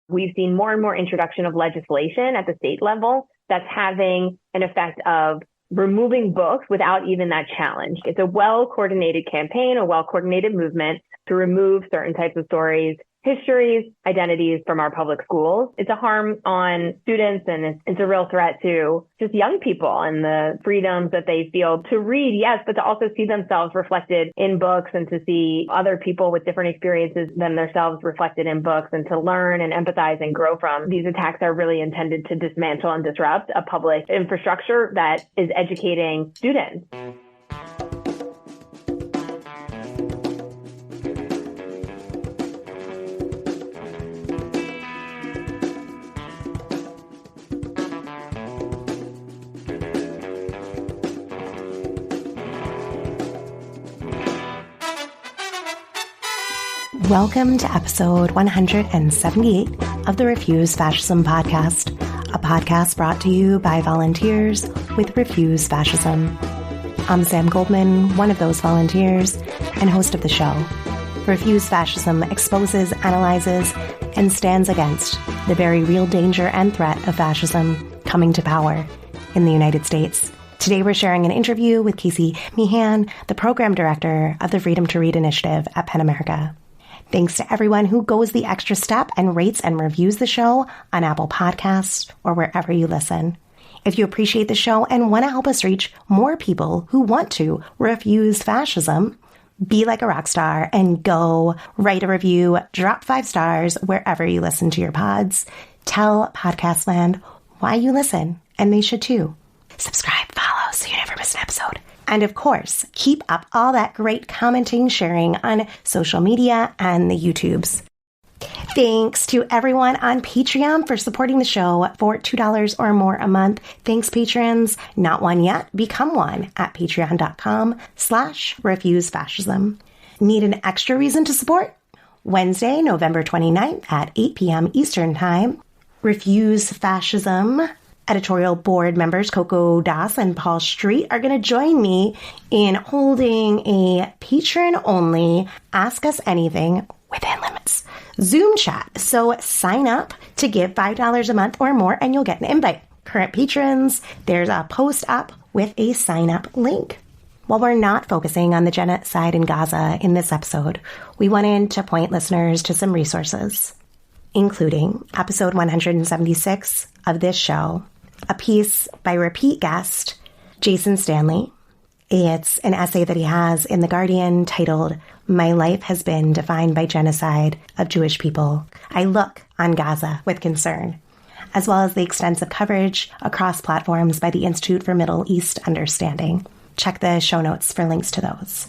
We've seen more and more introduction of legislation at the state level that's having an effect of removing books without even that challenge. It's a well-coordinated campaign, a well-coordinated movement to remove certain types of stories, histories, identities from our public schools. It's a harm on students, and it's a real threat to just young people and the freedoms that they feel to read, yes, but to also see themselves reflected in books and to see other people with different experiences than themselves reflected in books and to learn and empathize and grow from. These attacks are really intended to dismantle and disrupt a public infrastructure that is educating students. Welcome to episode 178 of the Refuse Fascism podcast, a podcast brought to you by volunteers with Refuse Fascism. I'm Sam Goldman, one of those volunteers and host of the show. Refuse Fascism exposes, analyzes, and stands against the very real danger and threat of fascism coming to power in the United States. Today we're sharing an interview with Kasey Meehan, the program director of the Freedom to Read initiative at PEN America. Thanks to everyone who goes the extra step and rates and reviews the show on Apple Podcasts or wherever you listen. If you appreciate the show and want to help us reach more people who want to refuse fascism, be like a rock star and go write a review, drop 5 stars wherever you listen to your pods. Tell Podcast Land why you listen, and they should too. Subscribe, follow, so you never miss an episode. And of course, keep up all that great commenting, sharing on social media and the YouTubes. Thanks to everyone on Patreon for supporting the show for $2 or more a month. Thanks, patrons. Not one yet? Become one at patreon.com/refusefascism. Need an extra reason to support? Wednesday, November 29th at 8 p.m. Eastern Time, Refuse Fascism editorial board members Coco Das and Paul Street are going to join me in holding a patron-only Ask Us Anything within limits Zoom chat. So sign up to give $5 a month or more and you'll get an invite. Current patrons, there's a post up with a sign-up link. While we're not focusing on the genocide in Gaza in this episode, we wanted to point listeners to some resources, including episode 176 of this show, a piece by repeat guest Jason Stanley. It's an essay that he has in The Guardian titled, "My Life Has Been Defined by Genocide of Jewish People. I Look on Gaza with Concern," as well as the extensive coverage across platforms by the Institute for Middle East Understanding. Check the show notes for links to those.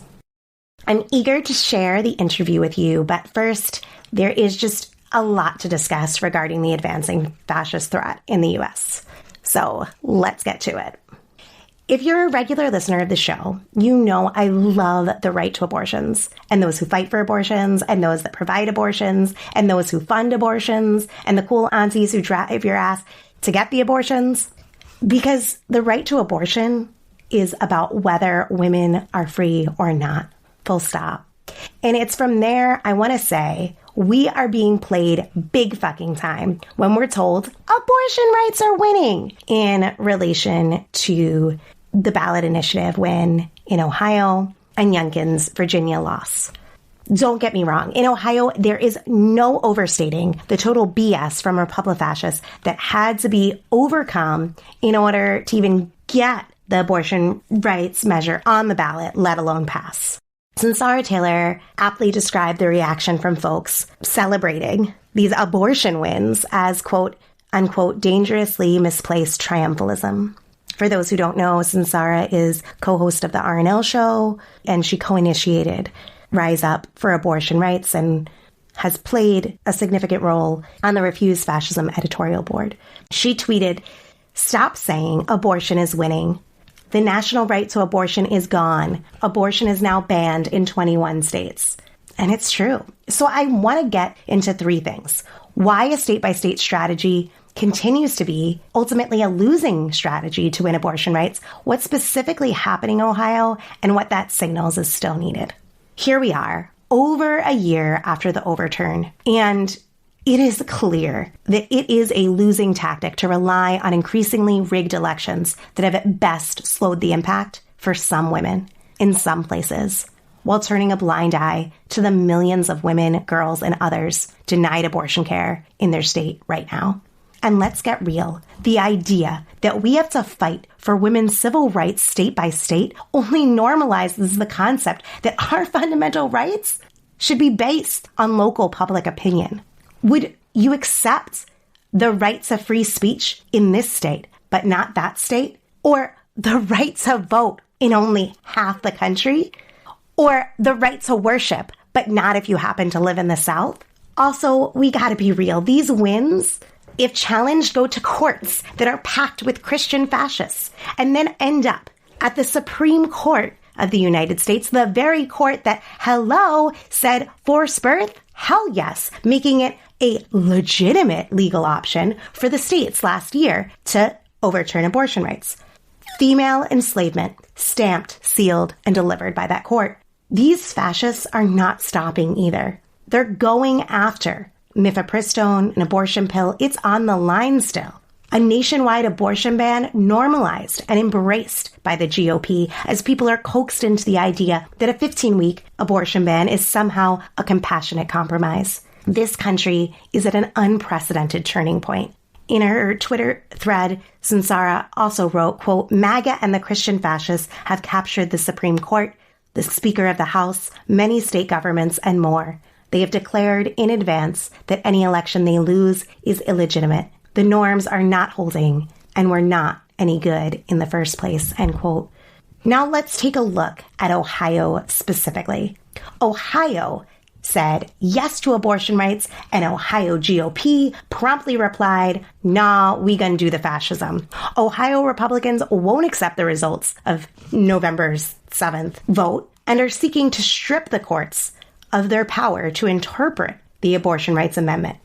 I'm eager to share the interview with you, but first, there is just a lot to discuss regarding the advancing fascist threat in the U.S. So let's get to it. If you're a regular listener of the show, you know I love the right to abortions and those who fight for abortions and those that provide abortions and those who fund abortions and the cool aunties who drive your ass to get the abortions. Because the right to abortion is about whether women are free or not. Full stop. And it's from there I want to say we are being played big fucking time when we're told abortion rights are winning in relation to the ballot initiative win in Ohio and Youngkin's Virginia loss. Don't get me wrong. In Ohio, there is no overstating the total BS from Republifascists that had to be overcome in order to even get the abortion rights measure on the ballot, let alone pass. Sunsara Taylor aptly described the reaction from folks celebrating these abortion wins as, quote, unquote, dangerously misplaced triumphalism. For those who don't know, Sunsara is co-host of the RNL show, and she co-initiated Rise Up for Abortion Rights and has played a significant role on the Refuse Fascism editorial board. She tweeted, "Stop saying abortion is winning. The national right to abortion is gone. Abortion is now banned in 21 states." And it's true. So I want to get into 3 things. Why a state-by-state strategy continues to be ultimately a losing strategy to win abortion rights, what's specifically happening in Ohio, and what that signals is still needed. Here we are, over a year after the overturn, and It is clear that it is a losing tactic to rely on increasingly rigged elections that have at best slowed the impact for some women in some places, while turning a blind eye to the millions of women, girls, and others denied abortion care in their state right now. And let's get real. The idea that we have to fight for women's civil rights state by state only normalizes the concept that our fundamental rights should be based on local public opinion. Would you accept the right to free speech in this state, but not that state? Or the right to vote in only half the country? Or the right to worship, but not if you happen to live in the South? Also, we gotta be real. These wins, if challenged, go to courts that are packed with Christian fascists and then end up at the Supreme Court of the United States, the very court that, hello, said forced birth? Hell yes, making it a legitimate legal option for the states last year to overturn abortion rights. Female enslavement, stamped, sealed, and delivered by that court. These fascists are not stopping either. They're going after mifepristone, an abortion pill. It's on the line still. A nationwide abortion ban normalized and embraced by the GOP as people are coaxed into the idea that a 15-week abortion ban is somehow a compassionate compromise. This country is at an unprecedented turning point. In her Twitter thread, Sunsara also wrote, quote, MAGA and the Christian fascists have captured the Supreme Court, the Speaker of the House, many state governments, and more. They have declared in advance that any election they lose is illegitimate. The norms are not holding and were not any good in the first place, end quote. Now let's take a look at Ohio specifically. Ohio said yes to abortion rights, and Ohio GOP promptly replied, nah, we gonna do the fascism. Ohio Republicans won't accept the results of November 7th vote and are seeking to strip the courts of their power to interpret the abortion rights amendment,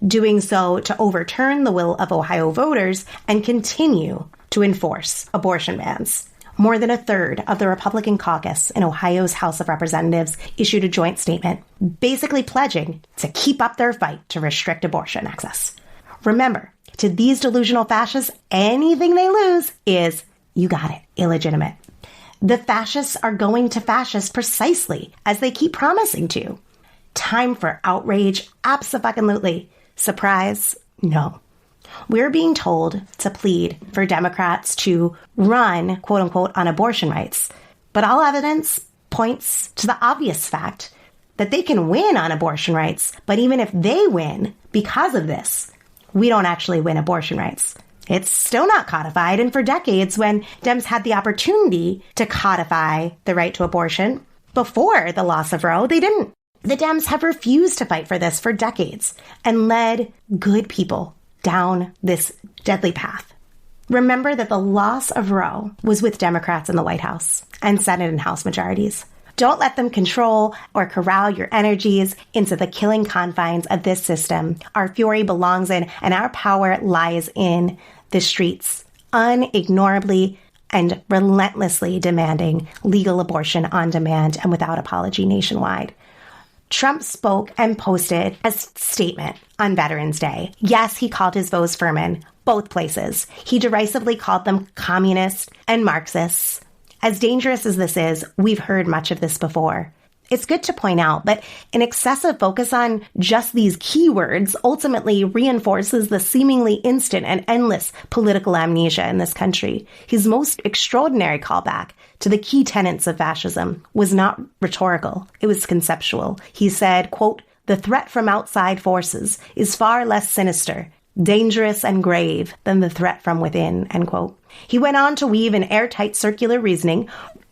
doing so to overturn the will of Ohio voters and continue to enforce abortion bans. More than a third of the Republican caucus in Ohio's House of Representatives issued a joint statement, basically pledging to keep up their fight to restrict abortion access. Remember, to these delusional fascists, anything they lose is, you got it, illegitimate. The fascists are going to fascist precisely as they keep promising to. Time for outrage? Abso-fucking-lutely. Surprise? No. We're being told to plead for Democrats to run, quote unquote, on abortion rights. But all evidence points to the obvious fact that they can win on abortion rights. But even if they win because of this, we don't actually win abortion rights. It's still not codified. And for decades, when Dems had the opportunity to codify the right to abortion before the loss of Roe, they didn't. The Dems have refused to fight for this for decades and led good people down this deadly path. Remember that the loss of Roe was with Democrats in the White House and Senate and House majorities. Don't let them control or corral your energies into the killing confines of this system. Our fury belongs in and our power lies in the streets, unignorably and relentlessly demanding legal abortion on demand and without apology nationwide. Trump spoke and posted a statement on Veterans Day. Yes, he called his foes vermin, both places. He derisively called them communists and Marxists. As dangerous as this is, we've heard much of this before. It's good to point out, but an excessive focus on just these keywords ultimately reinforces the seemingly instant and endless political amnesia in this country. His most extraordinary callback to the key tenets of fascism was not rhetorical, it was conceptual. He said, quote, "The threat from outside forces is far less sinister, dangerous, and grave than the threat from within," end quote. He went on to weave an airtight circular reasoning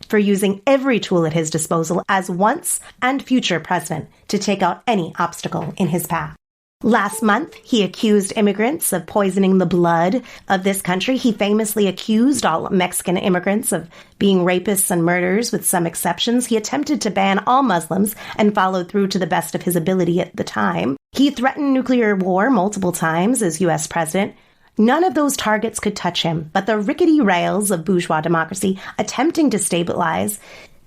for using every tool at his disposal as once and future president to take out any obstacle in his path. Last month, he accused immigrants of poisoning the blood of this country. He famously accused all Mexican immigrants of being rapists and murderers, with some exceptions. He attempted to ban all Muslims and followed through to the best of his ability at the time. He threatened nuclear war multiple times as U.S. president. None of those targets could touch him, but the rickety rails of bourgeois democracy attempting to stabilize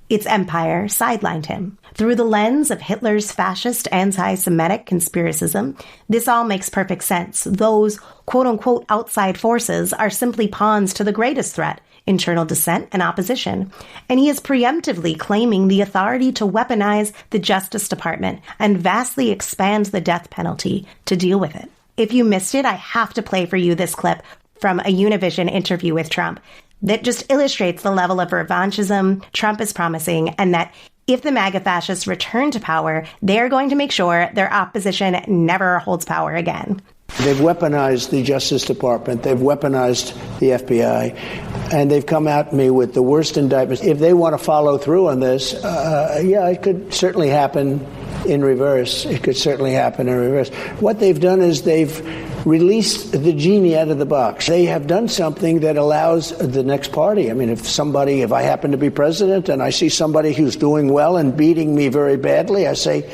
Its empire sidelined him. Through the lens of Hitler's fascist anti-Semitic conspiracism, this all makes perfect sense. Those quote-unquote outside forces are simply pawns to the greatest threat, internal dissent and opposition. And he is preemptively claiming the authority to weaponize the Justice Department and vastly expand the death penalty to deal with it. If you missed it, I have to play for you this clip from a Univision interview with Trump that just illustrates the level of revanchism Trump is promising, and that if the MAGA fascists return to power, they're going to make sure their opposition never holds power again. They've weaponized the Justice Department. They've weaponized the FBI. And they've come at me with the worst indictments. If they want to follow through on this, it could certainly happen in reverse. It could certainly happen in reverse. What they've done is they've released the genie out of the box. They have done something that allows the next party. I mean, if I happen to be president and I see somebody who's doing well and beating me very badly, I say,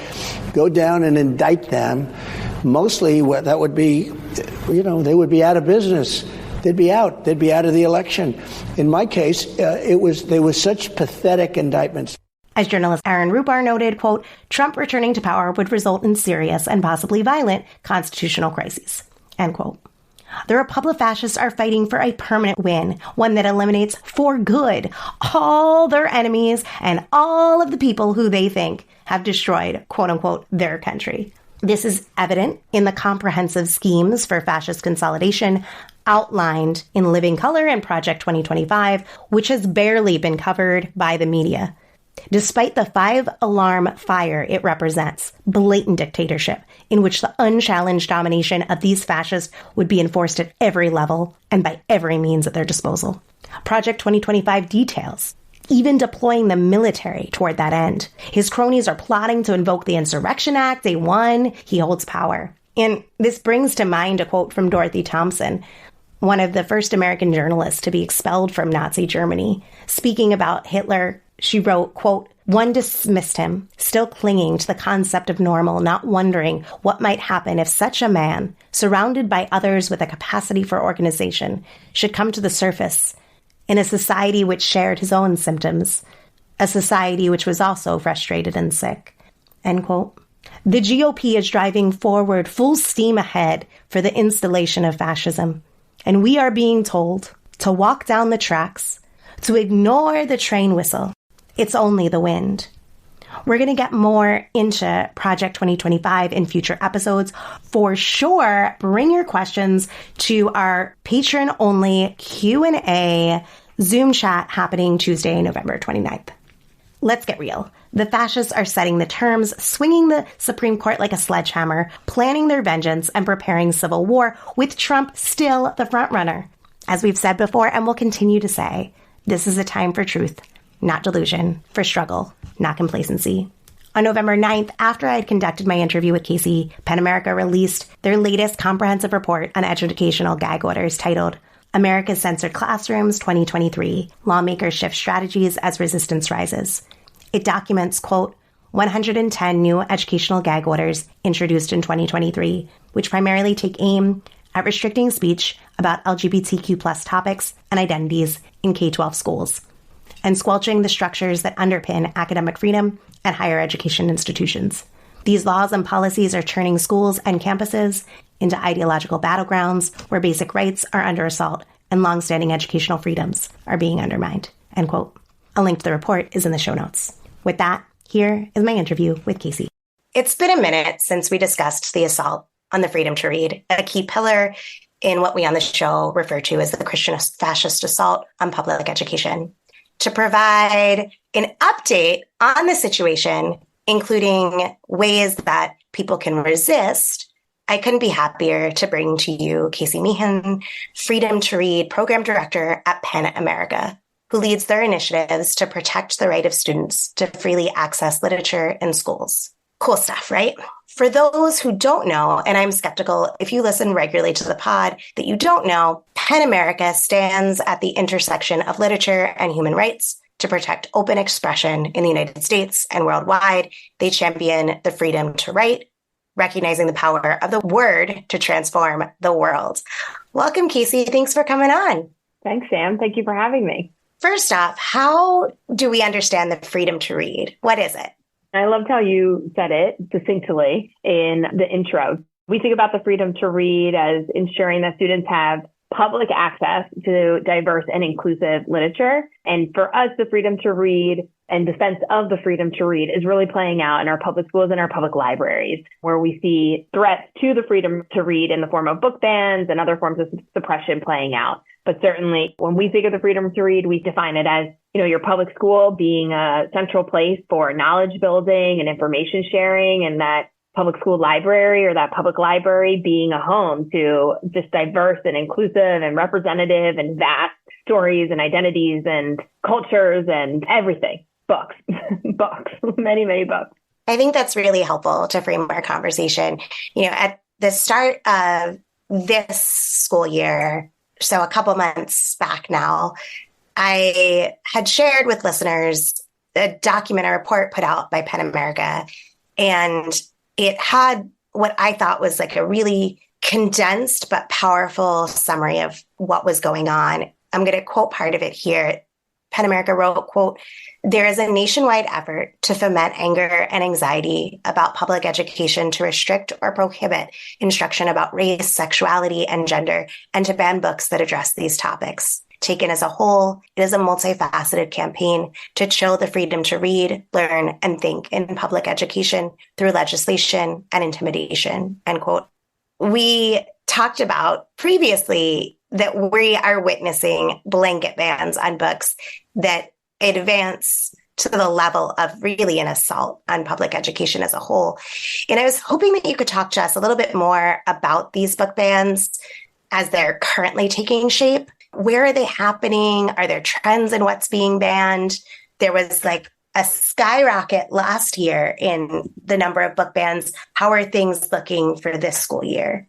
go down and indict them. Mostly what that would be, they would be out of business. They'd be out. They'd be out of the election. In my case, they were such pathetic indictments. As journalist Aaron Rubar noted, quote, Trump returning to power would result in serious and possibly violent constitutional crises, end quote. The Republic fascists are fighting for a permanent win, one that eliminates for good all their enemies and all of the people who they think have destroyed, quote unquote, their country. This is evident in the comprehensive schemes for fascist consolidation outlined in Living Color and Project 2025, which has barely been covered by the media. Despite the 5-alarm fire it represents, blatant dictatorship in which the unchallenged domination of these fascists would be enforced at every level and by every means at their disposal. Project 2025 details even deploying the military toward that end. His cronies are plotting to invoke the Insurrection Act day one he holds power. And this brings to mind a quote from Dorothy Thompson, one of the first American journalists to be expelled from Nazi Germany. Speaking about Hitler, she wrote, quote, one dismissed him, still clinging to the concept of normal, not wondering what might happen if such a man, surrounded by others with a capacity for organization, should come to the surface in a society which shared his own symptoms, a society which was also frustrated and sick, end quote. The GOP is driving forward full steam ahead for the installation of fascism, and we are being told to walk down the tracks, to ignore the train whistle. It's only the wind. We're going to get more into Project 2025 in future episodes. For sure, bring your questions to our patron-only Q&A Zoom chat happening Tuesday, November 29th. Let's get real. The fascists are setting the terms, swinging the Supreme Court like a sledgehammer, planning their vengeance, and preparing civil war, with Trump still the frontrunner. As we've said before and will continue to say, this is a time for truth, not delusion, for struggle, not complacency. On November 9th, after I had conducted my interview with Kasey, PEN America released their latest comprehensive report on educational gag orders titled America's Censored Classrooms 2023, Lawmakers Shift Strategies as Resistance Rises. It documents, quote, 110 new educational gag orders introduced in 2023, which primarily take aim at restricting speech about LGBTQ plus topics and identities in K-12 schools, and squelching the structures that underpin academic freedom at higher education institutions. These laws and policies are turning schools and campuses into ideological battlegrounds where basic rights are under assault and longstanding educational freedoms are being undermined, end quote. A link to the report is in the show notes. With that, here is my interview with Kasey. It's been a minute since we discussed the assault on the freedom to read, a key pillar in what we on the show refer to as the Christian fascist assault on public education. To provide an update on the situation, including ways that people can resist, I couldn't be happier to bring to you Kasey Meehan, Freedom to Read Program Director at PEN America, who leads their initiatives to protect the right of students to freely access literature in schools. Cool stuff, right? For those who don't know, and I'm skeptical if you listen regularly to the pod that you don't know, PEN America stands at the intersection of literature and human rights to protect open expression in the United States and worldwide. They champion the freedom to write, recognizing the power of the word to transform the world. Welcome, Kasey. Thanks for coming on. Thanks, Sam. Thank you for having me. First off, how do we understand the freedom to read? What is it? I loved how you said it succinctly in the intro. We think about the freedom to read as ensuring that students have public access to diverse and inclusive literature. And for us, the freedom to read and defense of the freedom to read is really playing out in our public schools and our public libraries, where we see threats to the freedom to read in the form of book bans and other forms of suppression playing out. But certainly when we think of the freedom to read, we define it as, your public school being a central place for knowledge building and information sharing, and that public school library or that public library being a home to just diverse and inclusive and representative and vast stories and identities and cultures and everything. Books, books, many, many books. I think that's really helpful to frame our conversation. At the start of this school year, so a couple months back now, I had shared with listeners a report put out by PEN America, and it had what I thought was like a really condensed but powerful summary of what was going on. I'm going to quote part of it here. PEN America wrote, quote, "There is a nationwide effort to foment anger and anxiety about public education to restrict or prohibit instruction about race, sexuality, and gender, and to ban books that address these topics. Taken as a whole, it is a multifaceted campaign to chill the freedom to read, learn, and think in public education through legislation and intimidation," end quote. We talked about previously that we are witnessing blanket bans on books that advance to the level of really an assault on public education as a whole. And I was hoping that you could talk to us a little bit more about these book bans as they're currently taking shape. Where are they happening? Are there trends in what's being banned? There was like a skyrocket last year in the number of book bans. How are things looking for this school year?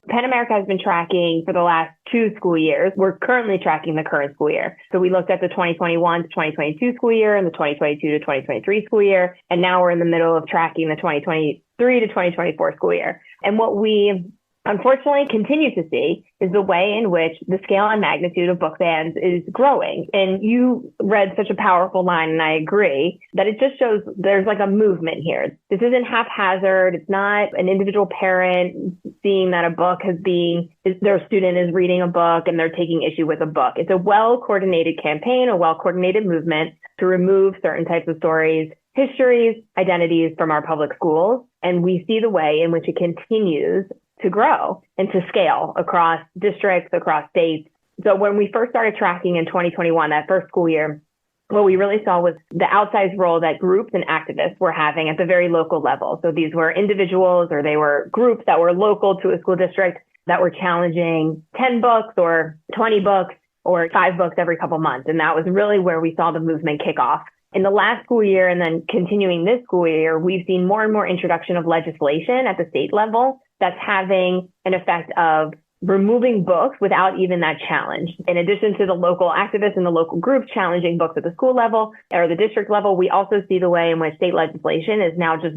PEN America has been tracking for the last 2 school years. We're currently tracking the current school year. So we looked at the 2021 to 2022 school year and the 2022 to 2023 school year. And now we're in the middle of tracking the 2023 to 2024 school year. And what we unfortunately continue to see is the way in which the scale and magnitude of book bans is growing. And you read such a powerful line, and I agree, that it just shows there's like a movement here. This isn't haphazard. It's not an individual parent seeing that a book their student is reading a book and they're taking issue with a book. It's a well-coordinated campaign, a well-coordinated movement to remove certain types of stories, histories, identities from our public schools. And we see the way in which it continues to grow and to scale across districts, across states. So when we first started tracking in 2021, that first school year, what we really saw was the outsized role that groups and activists were having at the very local level. So these were individuals or they were groups that were local to a school district that were challenging 10 books or 20 books or 5 books every couple months. And that was really where we saw the movement kick off. In the last school year and then continuing this school year, we've seen more and more introduction of legislation at the state level that's having an effect of removing books without even that challenge. In addition to the local activists and the local groups challenging books at the school level or the district level, we also see the way in which state legislation is now just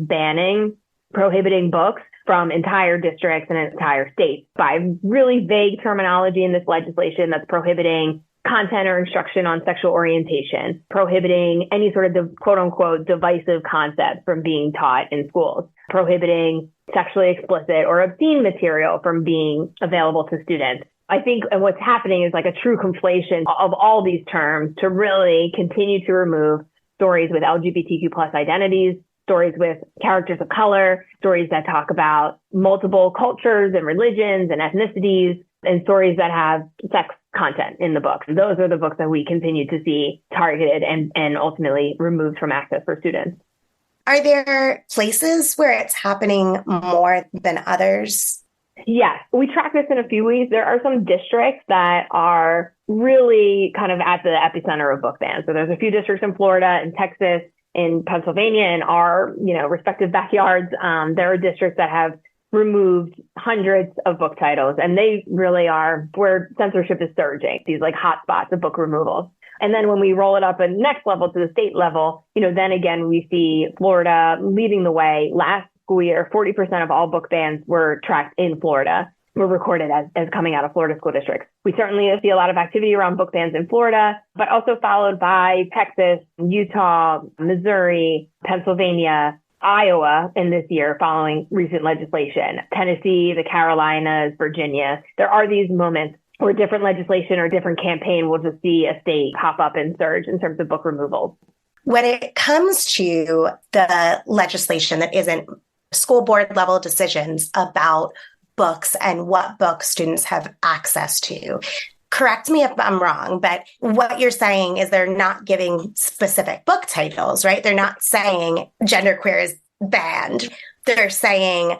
prohibiting books from entire districts and entire states by really vague terminology in this legislation that's prohibiting content or instruction on sexual orientation, prohibiting any sort of quote unquote divisive concepts from being taught in schools, prohibiting sexually explicit or obscene material from being available to students. I think what's happening is like a true conflation of all these terms to really continue to remove stories with LGBTQ plus identities, stories with characters of color, stories that talk about multiple cultures and religions and ethnicities, and stories that have sex content in the books. Those are the books that we continue to see targeted and ultimately removed from access for students. Are there places where it's happening more than others? Yes, we track this in a few ways. There are some districts that are really kind of at the epicenter of book bans. So there's a few districts in Florida and Texas, in Pennsylvania, in our respective backyards. There are districts that have removed hundreds of book titles, and they really are where censorship is surging, these like hotspots of book removals. And then when we roll it up a next level to the state level, then again, we see Florida leading the way. Last school year, 40% of all book bans were tracked in Florida. were recorded as coming out of Florida school districts. We certainly see a lot of activity around book bans in Florida, but also followed by Texas, Utah, Missouri, Pennsylvania, Iowa in this year following recent legislation, Tennessee, the Carolinas, Virginia. There are these moments where different legislation or different campaign will just see a state pop up and surge in terms of book removals. When it comes to the legislation that isn't school board level decisions about books and what books students have access to, correct me if I'm wrong, but what you're saying is they're not giving specific book titles, right? They're not saying genderqueer is banned. They're saying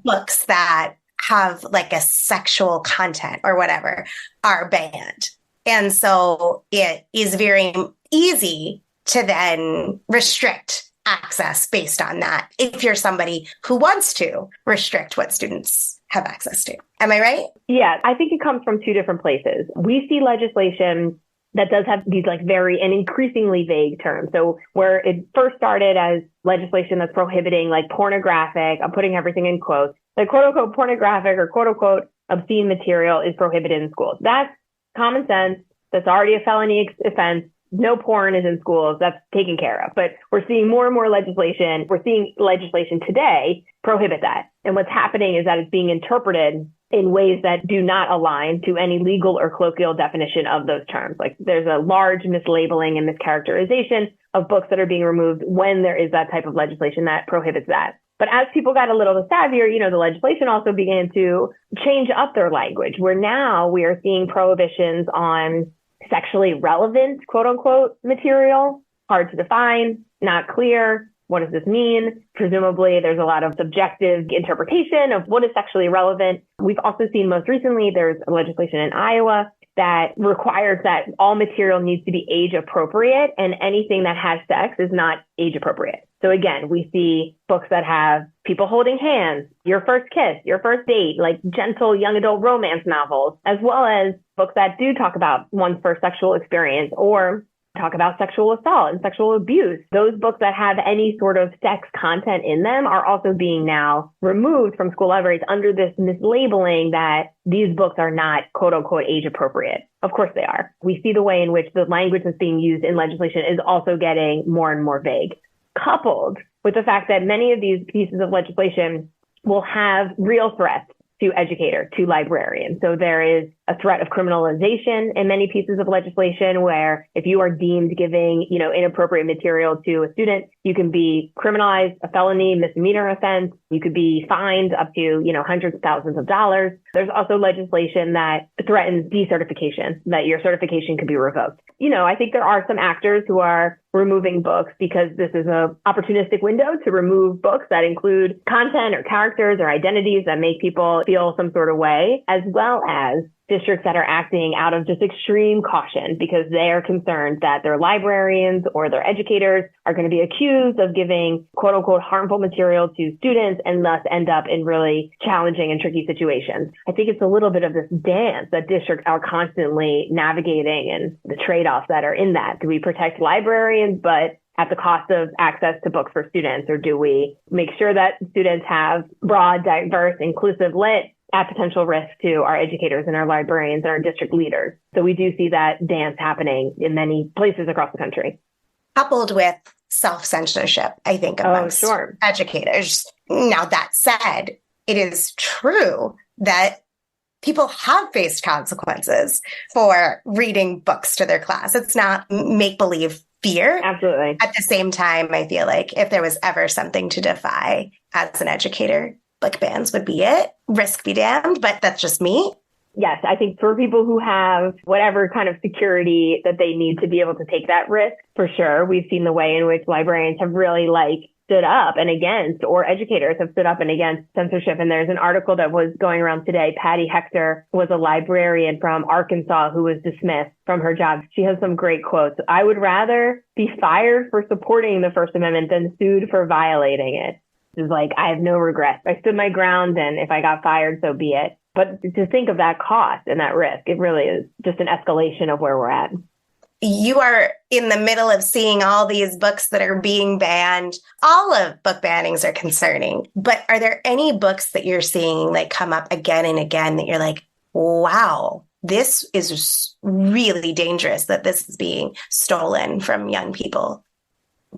books that have like a sexual content or whatever are banned. And so it is very easy to then restrict access based on that if you're somebody who wants to restrict what students have access to. Am I right? Yeah, I think it comes from two different places. We see legislation that does have these like very and increasingly vague terms. So where it first started as legislation that's prohibiting like pornographic, I'm putting everything in quotes, like quote unquote pornographic or quote unquote obscene material is prohibited in schools. That's common sense. That's already a felony offense. No porn is in schools. That's taken care of. But we're seeing more and more legislation. We're seeing legislation today prohibit that. And what's happening is that it's being interpreted in ways that do not align to any legal or colloquial definition of those terms. Like there's a large mislabeling and mischaracterization of books that are being removed when there is that type of legislation that prohibits that. But as people got a little savvier, the legislation also began to change up their language, where now we are seeing prohibitions on sexually relevant, quote unquote, material, hard to define, not clear. What does this mean? Presumably, there's a lot of subjective interpretation of what is sexually relevant. We've also seen most recently, there's legislation in Iowa that requires that all material needs to be age appropriate and anything that has sex is not age appropriate. So again, we see books that have people holding hands, your first kiss, your first date, like gentle young adult romance novels, as well as books that do talk about one's first sexual experience or talk about sexual assault and sexual abuse. Those books that have any sort of sex content in them are also being now removed from school libraries under this mislabeling that these books are not quote unquote age appropriate. Of course they are. We see the way in which the language that's being used in legislation is also getting more and more vague, coupled with the fact that many of these pieces of legislation will have real threats to educators, to librarians. So there is a threat of criminalization in many pieces of legislation where if you are deemed giving, inappropriate material to a student, you can be criminalized, a felony, misdemeanor offense. You could be fined up to, hundreds of thousands of dollars. There's also legislation that threatens decertification, that your certification could be revoked. I think there are some actors who are removing books because this is a opportunistic window to remove books that include content or characters or identities that make people feel some sort of way, as well as districts that are acting out of just extreme caution because they are concerned that their librarians or their educators are going to be accused of giving quote unquote harmful material to students and thus end up in really challenging and tricky situations. I think it's a little bit of this dance that districts are constantly navigating and the trade-offs that are in that. Do we protect librarians, but at the cost of access to books for students? Or do we make sure that students have broad, diverse, inclusive lit at potential risk to our educators and our librarians and our district leaders? So we do see that dance happening in many places across the country. Coupled with self-censorship, I think, amongst educators. Now, that said, it is true that people have faced consequences for reading books to their class. It's not make-believe fear. Absolutely. At the same time, I feel like if there was ever something to defy as an educator, book bans would be it. Risk be damned, but that's just me. Yes, I think for people who have whatever kind of security that they need to be able to take that risk, for sure. We've seen the way in which librarians have really stood up and against, or educators have stood up and against censorship. And there's an article that was going around today. Patty Hector was a librarian from Arkansas who was dismissed from her job. She has some great quotes. "I would rather be fired for supporting the First Amendment than sued for violating it." It's like, I have no regrets. I stood my ground, and if I got fired, so be it. But to think of that cost and that risk, it really is just an escalation of where we're at. you are in the middle of seeing all these books that are being banned. All of book bannings are concerning, but are there any books that you're seeing like come up again and again that you're like, wow, this is really dangerous that this is being stolen from young people?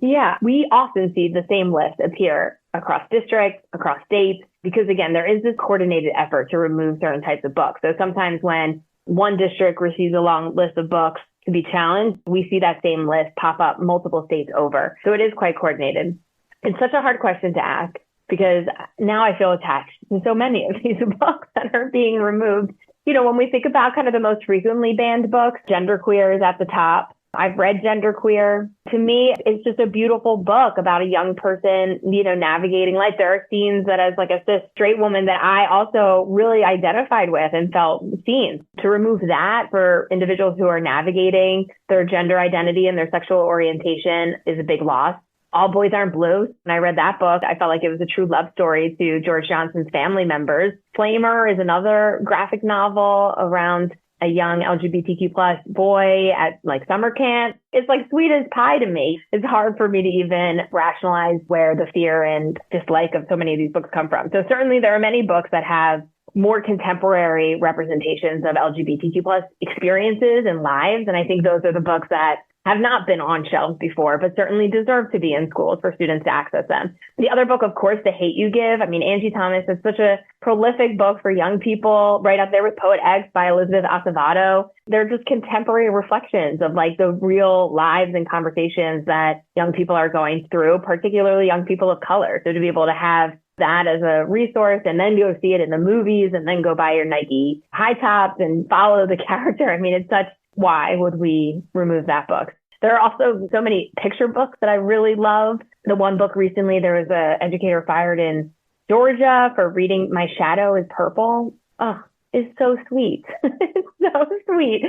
Yeah, we often see the same list appear across districts, across states, because again, there is this coordinated effort to remove certain types of books. So sometimes when one district receives a long list of books to be challenged, we see that same list pop up multiple states over. So it is quite coordinated. It's such a hard question to ask because now I feel attached to so many of these books that are being removed. You know, when we think about kind of the most frequently banned books, Genderqueer is at the top. I've read Genderqueer. To me, it's just a beautiful book about a young person, you know, navigating life. There are scenes that as like a cis straight woman that I also really identified with and felt seen. To remove that for individuals who are navigating their gender identity and their sexual orientation is a big loss. All Boys Aren't Blue. When I read that book, I felt like it was a true love story to George Johnson's family members. Flamer is another graphic novel around a young LGBTQ plus boy at like summer camp. It's like sweet as pie to me. It's hard for me to even rationalize where the fear and dislike of so many of these books come from. So certainly there are many books that have more contemporary representations of LGBTQ plus experiences and lives. And I think those are the books that have not been on shelves before, but certainly deserve to be in schools for students to access them. The other book, of course, The Hate U Give. I mean, Angie Thomas is such a prolific book for young people, right up there with Poet X by Elizabeth Acevedo. They're just contemporary reflections of like the real lives and conversations that young people are going through, particularly young people of color. So to be able to have that as a resource and then go see it in the movies and then go buy your Nike high tops and follow the character. I mean, it's such, why would we remove that book? There are also so many picture books that I really love. The one book recently, there was an educator fired in Georgia for reading My Shadow is Purple. Oh, it's so sweet. It's so sweet.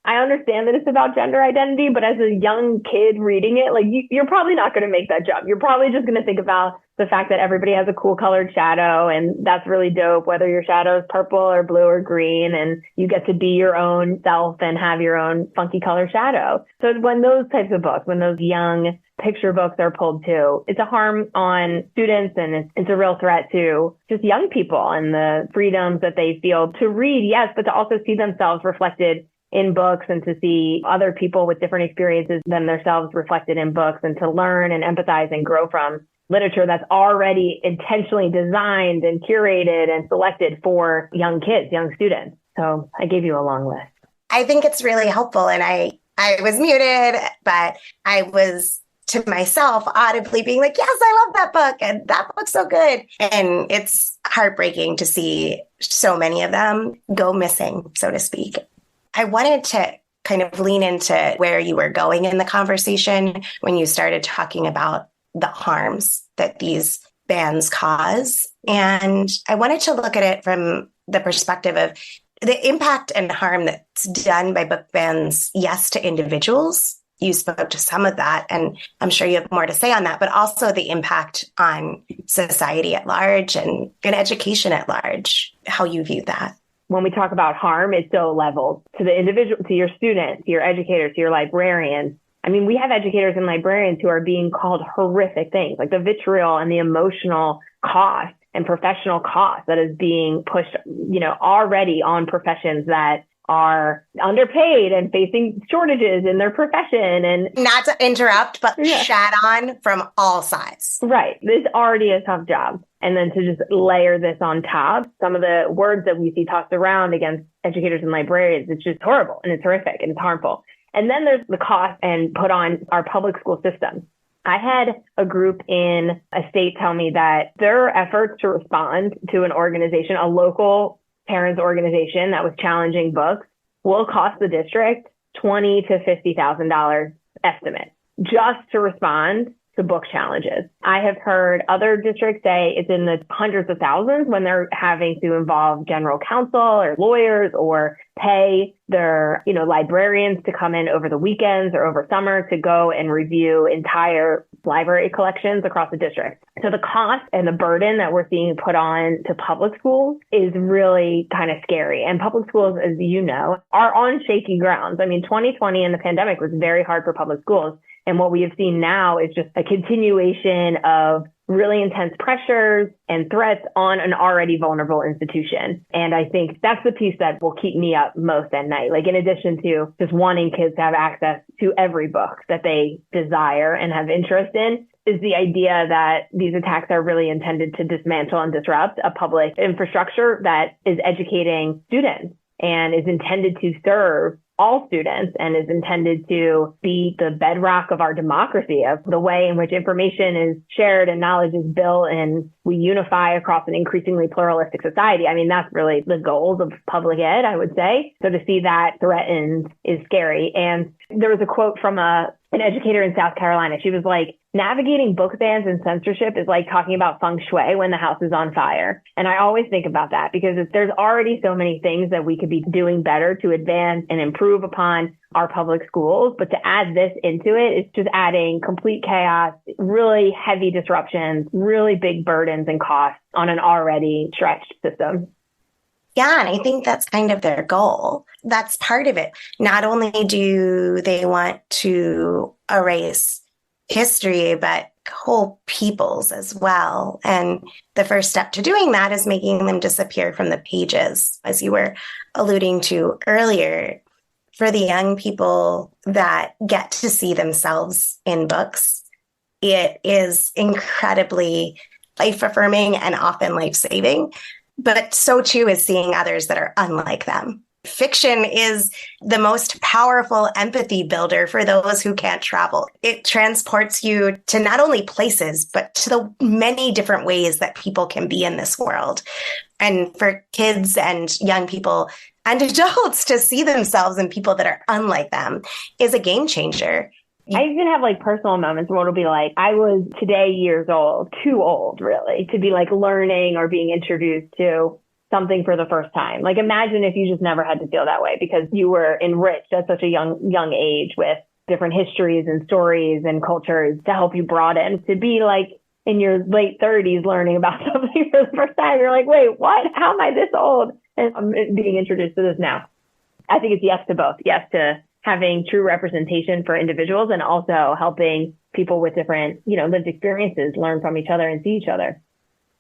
I understand that it's about gender identity, but as a young kid reading it, like you're probably not going to make that jump. You're probably just going to think about the fact that everybody has a cool colored shadow, and that's really dope, whether your shadow is purple or blue or green, and you get to be your own self and have your own funky color shadow. So when those types of books, when those young picture books are pulled too, it's a harm on students, and it's a real threat to just young people and the freedoms that they feel to read, yes, but to also see themselves reflected in books and to see other people with different experiences than themselves reflected in books, and to learn and empathize and grow from literature that's already intentionally designed and curated and selected for young kids, young students. So I gave you a long list. I think it's really helpful. And I was muted, but I was to myself audibly being like, yes, I love that book. And that book's so good. And it's heartbreaking to see so many of them go missing, so to speak. I wanted to kind of lean into where you were going in the conversation when you started talking about the harms that these bans cause. And I wanted to look at it from the perspective of the impact and harm that's done by book bans, yes, to individuals. You spoke to some of that, and I'm sure you have more to say on that, but also the impact on society at large and education at large, how you view that. When we talk about harm, it's so leveled to the individual, to your students, to your educators, to your librarians. I mean, we have educators and librarians who are being called horrific things, like the vitriol and the emotional cost and professional cost that is being pushed, you know, already on professions that are underpaid and facing shortages in their profession. And not to interrupt, but shat on from all sides. Right. It's already a tough job. And then to just layer this on top, some of the words that we see tossed around against educators and librarians, it's just horrible and it's horrific and it's harmful. And then there's the cost and put on our public school system. I had a group in a state tell me that their efforts to respond to an organization, a local parents organization that was challenging books, will cost the district $20,000 to $50,000 estimate just to respond to book challenges. I have heard other districts say it's in the hundreds of thousands when they're having to involve general counsel or lawyers or pay their, librarians to come in over the weekends or over summer to go and review entire library collections across the district. So the cost and the burden that we're seeing put on to public schools is really kind of scary. And public schools, as you know, are on shaky grounds. I mean, 2020 and the pandemic was very hard for public schools. And what we have seen now is just a continuation of really intense pressures and threats on an already vulnerable institution. And I think that's the piece that will keep me up most at night. Like, in addition to just wanting kids to have access to every book that they desire and have interest in, is the idea that these attacks are really intended to dismantle and disrupt a public infrastructure that is educating students and is intended to serve all students and is intended to be the bedrock of our democracy, of the way in which information is shared and knowledge is built and we unify across an increasingly pluralistic society. I mean, that's really the goals of public ed, I would say. So to see that threatened is scary. And there was a quote from an educator in South Carolina. She was like, navigating book bans and censorship is like talking about feng shui when the house is on fire. And I always think about that because there's already so many things that we could be doing better to advance and improve upon our public schools. But to add this into it, it's just adding complete chaos, really heavy disruptions, really big burdens and costs on an already stretched system. Yeah, and I think that's kind of their goal. That's part of it. Not only do they want to erase history, but whole peoples as well. And the first step to doing that is making them disappear from the pages, as you were alluding to earlier. For the young people that get to see themselves in books, it is incredibly life-affirming and often life-saving. But so too is seeing others that are unlike them. Fiction is the most powerful empathy builder for those who can't travel. It transports you to not only places, but to the many different ways that people can be in this world. And for kids and young people and adults to see themselves in people that are unlike them is a game changer. I even have like personal moments where it'll be like, I was today years old, too old really, to be like learning or being introduced to something for the first time. Like, imagine if you just never had to feel that way because you were enriched at such a young age with different histories and stories and cultures to help you broaden. To be like in your late 30s learning about something for the first time, you're like, wait, what? How am I this old? And I'm being introduced to this now. I think it's yes to both. Yes to having true representation for individuals and also helping people with different, lived experiences learn from each other and see each other.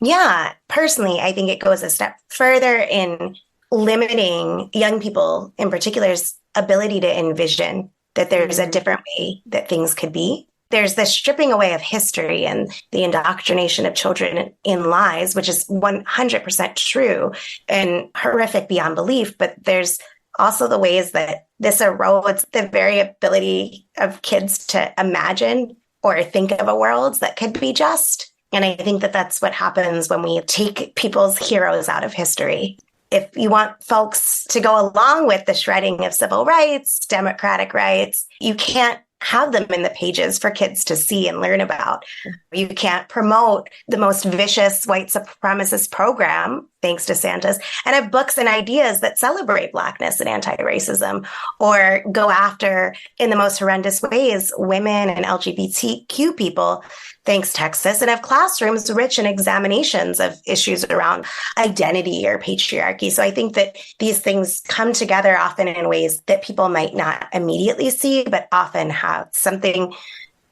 Yeah, personally, I think it goes a step further in limiting young people in particular's ability to envision that there's a different way that things could be. There's the stripping away of history and the indoctrination of children in lies, which is 100% true and horrific beyond belief. But there's also the ways that this erodes the very ability of kids to imagine or think of a world that could be just. And I think that that's what happens when we take people's heroes out of history. If you want folks to go along with the shredding of civil rights, democratic rights, you can't have them in the pages for kids to see and learn about. You can't promote the most vicious white supremacist program, thanks to DeSantis, and have books and ideas that celebrate Blackness and anti-racism, or go after, in the most horrendous ways, women and LGBTQ people, thanks Texas, and have classrooms rich in examinations of issues around identity or patriarchy. So I think that these things come together often in ways that people might not immediately see, but often have something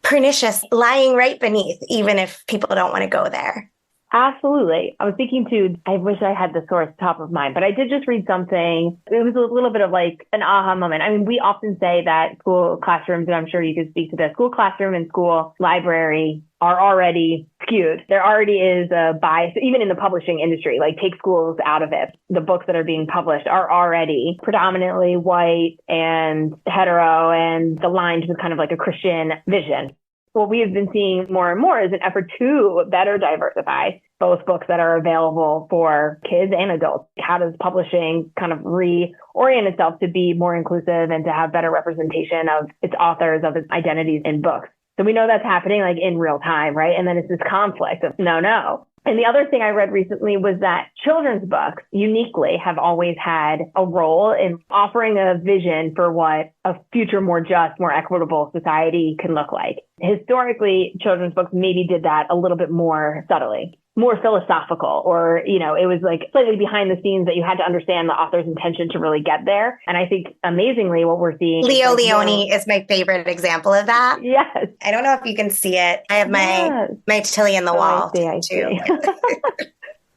pernicious lying right beneath, even if people don't want to go there. Absolutely. I was thinking too, I wish I had the source top of mind, but I did just read something. It was a little bit of like an aha moment. I mean, we often say that school classrooms, and I'm sure you could speak to this, school classroom and school library are already skewed. There already is a bias, even in the publishing industry, like take schools out of it. The books that are being published are already predominantly white and hetero and aligned with kind of like a Christian vision. What we have been seeing more and more is an effort to better diversify both books that are available for kids and adults. How does publishing kind of reorient itself to be more inclusive and to have better representation of its authors, of its identities in books? So we know that's happening like in real time, right? And then it's this conflict of no. And the other thing I read recently was that children's books uniquely have always had a role in offering a vision for what a future more just, more equitable society can look like. Historically, children's books maybe did that a little bit more subtly, more philosophical, or, it was like slightly behind the scenes that you had to understand the author's intention to really get there. And I think amazingly what we're seeing. Leo Leone is my favorite example of that. Yes. I don't know if you can see it. I have my Tilly in the wall I see. too.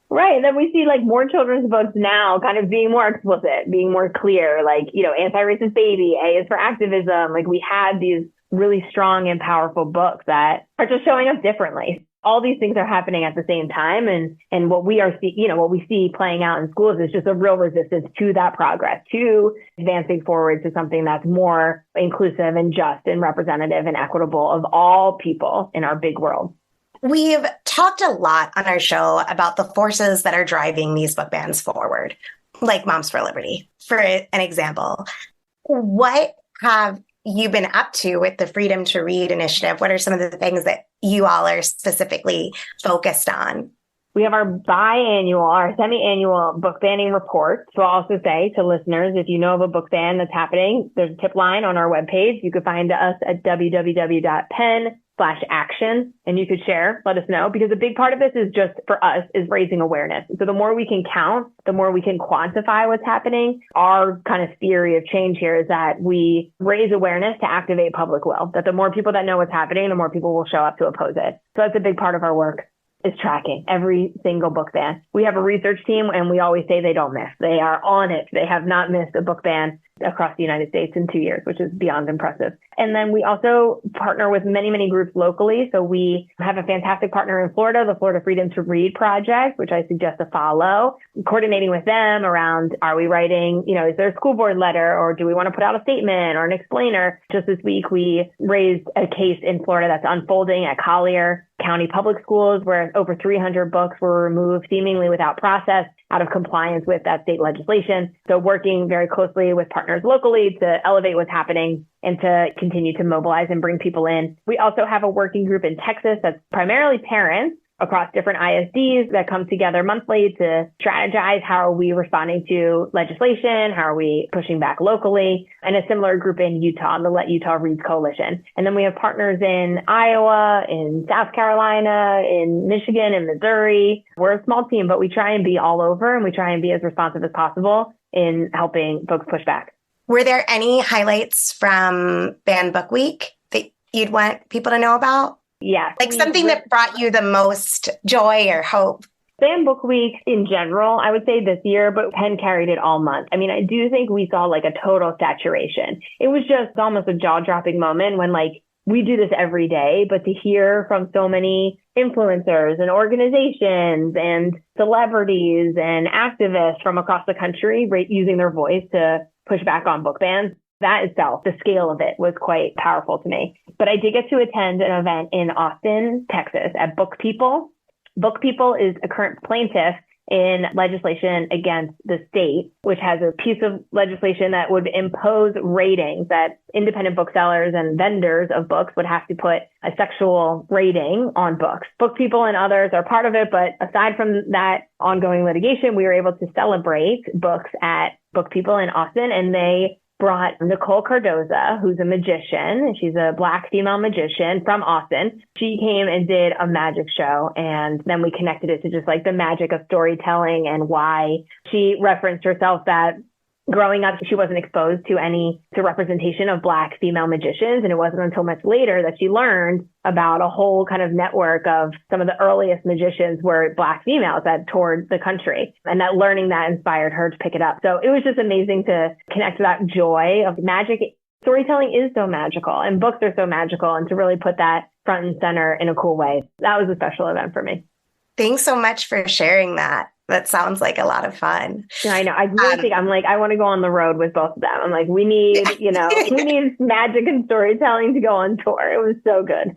Right. And then we see like more children's books now kind of being more explicit, being more clear, like, anti-racist baby, A is for activism. Like we had these really strong and powerful books that are just showing up differently. All these things are happening at the same time. And what we what we see playing out in schools is just a real resistance to that progress, to advancing forward to something that's more inclusive and just and representative and equitable of all people in our big world. We've talked a lot on our show about the forces that are driving these book bans forward, like Moms for Liberty, for an example. What have you been up to with the Freedom to Read initiative? What are some of the things that you all are specifically focused on? We have our semi-annual book banning report. So I'll also say to listeners, if you know of a book ban that's happening, there's a tip line on our webpage. You can find us at www.pen.com/action, and you could share, let us know, because a big part of this is just for us is raising awareness. So the more we can count, the more we can quantify what's happening. Our kind of theory of change here is that we raise awareness to activate public will, that the more people that know what's happening, the more people will show up to oppose it. So that's a big part of our work, is tracking every single book ban. We have a research team and we always say they don't miss. They are on it. They have not missed a book ban across the United States in 2 years, which is beyond impressive. And then we also partner with many, many groups locally. So we have a fantastic partner in Florida, the Florida Freedom to Read Project, which I suggest to follow, coordinating with them around, are we writing, is there a school board letter, or do we want to put out a statement or an explainer? Just this week, we raised a case in Florida that's unfolding at Collier County Public Schools, where over 300 books were removed seemingly without process, out of compliance with that state legislation. So working very closely with partners locally to elevate what's happening and to continue to mobilize and bring people in. We also have a working group in Texas that's primarily parents across different ISDs that come together monthly to strategize how are we responding to legislation, how are we pushing back locally, and a similar group in Utah, the Let Utah Read Coalition. And then we have partners in Iowa, in South Carolina, in Michigan, and Missouri. We're a small team, but we try and be all over, and we try and be as responsive as possible in helping folks push back. Were there any highlights from Ban Book Week that you'd want people to know about? Yeah. Like something that brought you the most joy or hope? Ban Book Week in general, I would say this year, but Penn carried it all month. I mean, I do think we saw like a total saturation. It was just almost a jaw-dropping moment when we do this every day, but to hear from so many influencers and organizations and celebrities and activists from across the country using their voice to push back on book bans, that itself, the scale of it was quite powerful to me. But I did get to attend an event in Austin, Texas at Book People. Book People is a current plaintiff in legislation against the state, which has a piece of legislation that would impose ratings that independent booksellers and vendors of books would have to put a sexual rating on books. Book People and others are part of it, but aside from that ongoing litigation, we were able to celebrate books at Book People in Austin, and they brought Nicole Cardoza, who's a magician. She's a Black female magician from Austin. She came and did a magic show, and then we connected it to just like the magic of storytelling and why she referenced herself that growing up, she wasn't exposed to representation of Black female magicians. And it wasn't until much later that she learned about a whole kind of network of some of the earliest magicians were Black females that toured the country. And that learning that inspired her to pick it up. So it was just amazing to connect to that joy of magic. Storytelling is so magical and books are so magical, and to really put that front and center in a cool way. That was a special event for me. Thanks so much for sharing that. That sounds like a lot of fun. Yeah, I know. I really think I want to go on the road with both of them. I'm like, we need, we need magic and storytelling to go on tour. It was so good.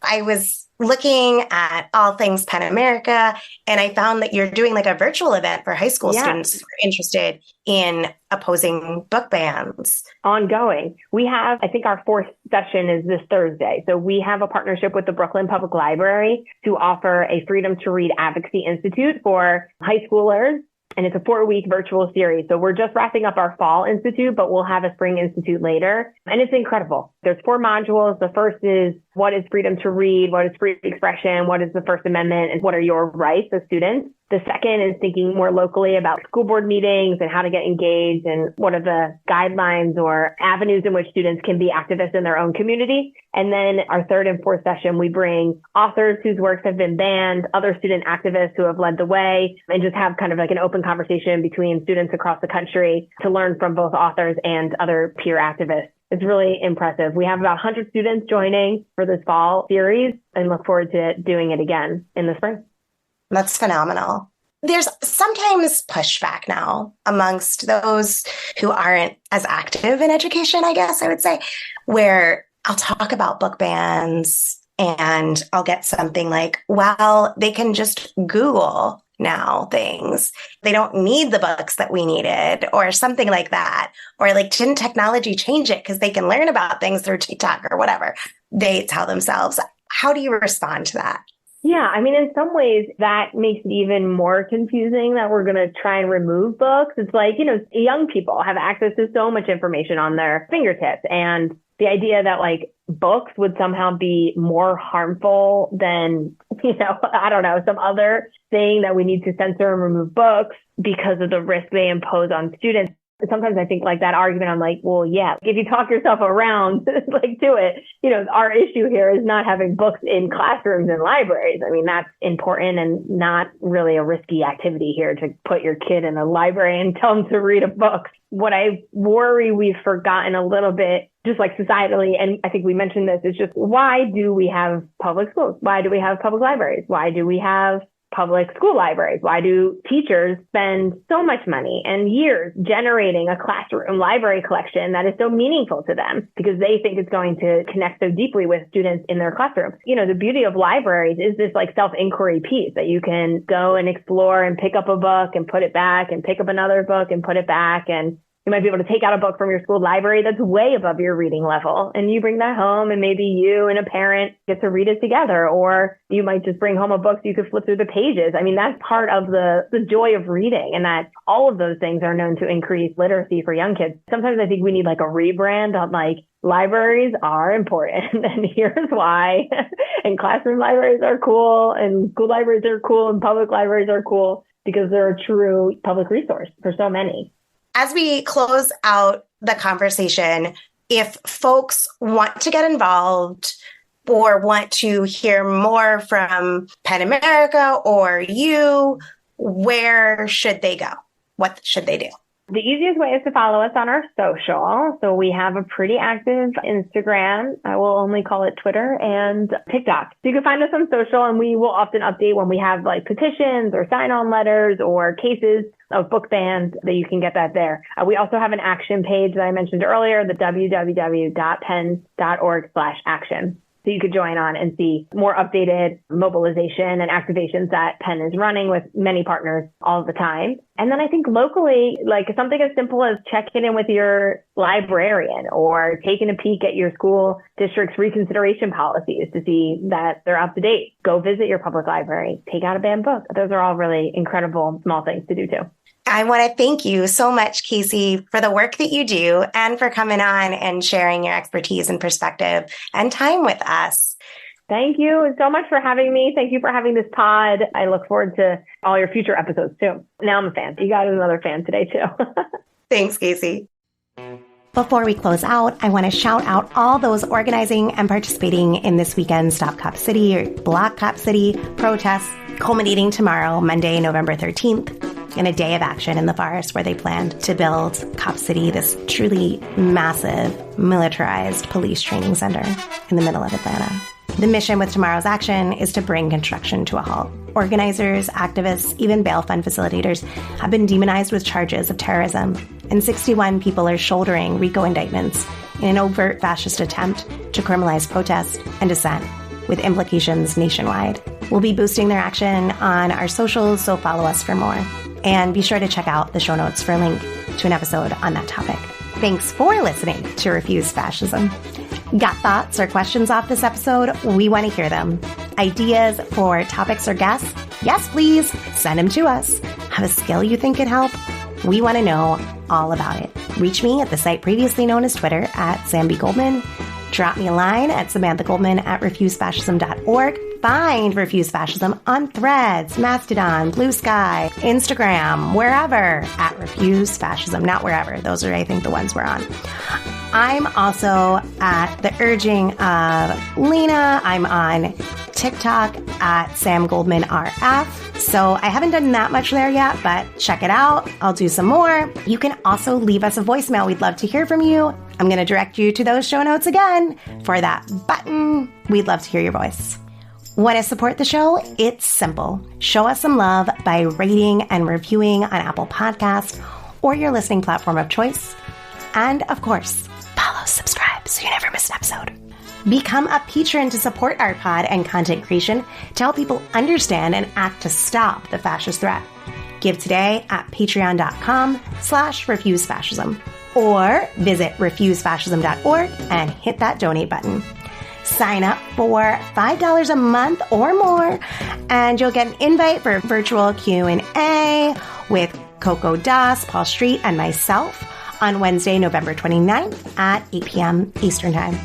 I was looking at all things Pen America, and I found that you're doing like a virtual event for high school students who are interested in opposing book bans. Ongoing. We have, I think our fourth session is this Thursday. So we have a partnership with the Brooklyn Public Library to offer a Freedom to Read Advocacy Institute for high schoolers. And it's a 4-week virtual series. So we're just wrapping up our fall institute, but we'll have a spring institute later. And it's incredible. There's 4 modules. The first is what is freedom to read? What is free expression? What is the First Amendment? And what are your rights as students? The second is thinking more locally about school board meetings and how to get engaged and what are the guidelines or avenues in which students can be activists in their own community. And then our third and fourth session, we bring authors whose works have been banned, other student activists who have led the way, and just have kind of like an open conversation between students across the country to learn from both authors and other peer activists. It's really impressive. We have about 100 students joining for this fall series and look forward to doing it again in the spring. That's phenomenal. There's sometimes pushback now amongst those who aren't as active in education, I guess I would say, where I'll talk about book bans and I'll get something like, well, they can just Google now things. They don't need the books that we needed or something like that. Or like, didn't technology change it because they can learn about things through TikTok or whatever they tell themselves? How do you respond to that? Yeah, I mean, in some ways, that makes it even more confusing that we're going to try and remove books. It's like, young people have access to so much information on their fingertips. And the idea that like books would somehow be more harmful than, I don't know, some other thing that we need to censor and remove books because of the risk they impose on students. Sometimes I think like that argument, I'm like, well, yeah, if you talk yourself around like to it, our issue here is not having books in classrooms and libraries. I mean, that's important and not really a risky activity here to put your kid in a library and tell them to read a book. What I worry we've forgotten a little bit, just like societally, and I think we mentioned this, is just why do we have public schools? Why do we have public libraries? Why do we have public school libraries? Why do teachers spend so much money and years generating a classroom library collection that is so meaningful to them because they think it's going to connect so deeply with students in their classroom? The beauty of libraries is this like self-inquiry piece that you can go and explore and pick up a book and put it back and pick up another book and put it back. And you might be able to take out a book from your school library that's way above your reading level. And you bring that home and maybe you and a parent get to read it together. Or you might just bring home a book so you could flip through the pages. I mean, that's part of the joy of reading, and that all of those things are known to increase literacy for young kids. Sometimes I think we need like a rebrand on like libraries are important and here's why. And classroom libraries are cool and school libraries are cool and public libraries are cool because they're a true public resource for so many. As we close out the conversation, if folks want to get involved or want to hear more from Pen America or you, where should they go? What should they do? The easiest way is to follow us on our social. So we have a pretty active Instagram. I will only call it Twitter and TikTok. So you can find us on social, and we will often update when we have like petitions or sign-on letters or cases of book bans that you can get that there. We also have an action page that I mentioned earlier, the www.pen.org/action. So you could join on and see more updated mobilization and activations that Penn is running with many partners all the time. And then I think locally, like something as simple as checking in with your librarian or taking a peek at your school district's reconsideration policies to see that they're up to date. Go visit your public library, take out a banned book. Those are all really incredible small things to do too. I want to thank you so much, Kasey, for the work that you do and for coming on and sharing your expertise and perspective and time with us. Thank you so much for having me. Thank you for having this pod. I look forward to all your future episodes too. Now I'm a fan. You got another fan today too. Thanks, Kasey. Before we close out, I want to shout out all those organizing and participating in this weekend's Stop Cop City or Block Cop City protests, culminating tomorrow, Monday, November 13th, in a day of action in the forest where they planned to build Cop City, this truly massive, militarized police training center in the middle of Atlanta. The mission with tomorrow's action is to bring construction to a halt. Organizers, activists, even bail fund facilitators have been demonized with charges of terrorism, and 61 people are shouldering RICO indictments in an overt fascist attempt to criminalize protest and dissent, with implications nationwide. We'll be boosting their action on our socials, so follow us for more. And be sure to check out the show notes for a link to an episode on that topic. Thanks for listening to Refuse Fascism. Got thoughts or questions off this episode? We want to hear them. Ideas for topics or guests? Yes, please. Send them to us. Have a skill you think could help? We want to know all about it. Reach me at the site previously known as Twitter at Sam B. Goldman. Drop me a line at samanthagoldman@refusefascism.org. Find Refuse Fascism on Threads, Mastodon, Blue Sky, Instagram, wherever at Refuse Fascism. Not wherever. Those are, I think, the ones we're on. I'm also at the urging of Lena. I'm on TikTok at Sam Goldman RF. So I haven't done that much there yet, but check it out. I'll do some more. You can also leave us a voicemail. We'd love to hear from you. I'm going to direct you to those show notes again for that button. We'd love to hear your voice. Want to support the show? It's simple. Show us some love by rating and reviewing on Apple Podcasts or your listening platform of choice. And of course, follow, subscribe so you never miss an episode. Become a patron to support our pod and content creation to help people understand and act to stop the fascist threat. Give today at patreon.com/refusefascism or visit refusefascism.org and hit that donate button. Sign up for $5 a month or more, and you'll get an invite for a virtual Q&A with Coco Das, Paul Street, and myself on Wednesday, November 29th at 8 p.m. Eastern Time.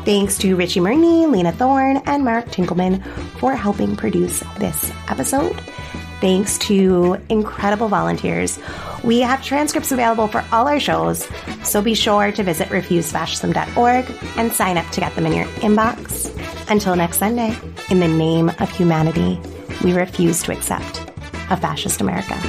Thanks to Richie Murney, Lena Thorne, and Mark Tinkelman for helping produce this episode. Thanks to incredible volunteers. We have transcripts available for all our shows, so be sure to visit refusefascism.org and sign up to get them in your inbox. Until next Sunday, in the name of humanity, we refuse to accept a fascist America.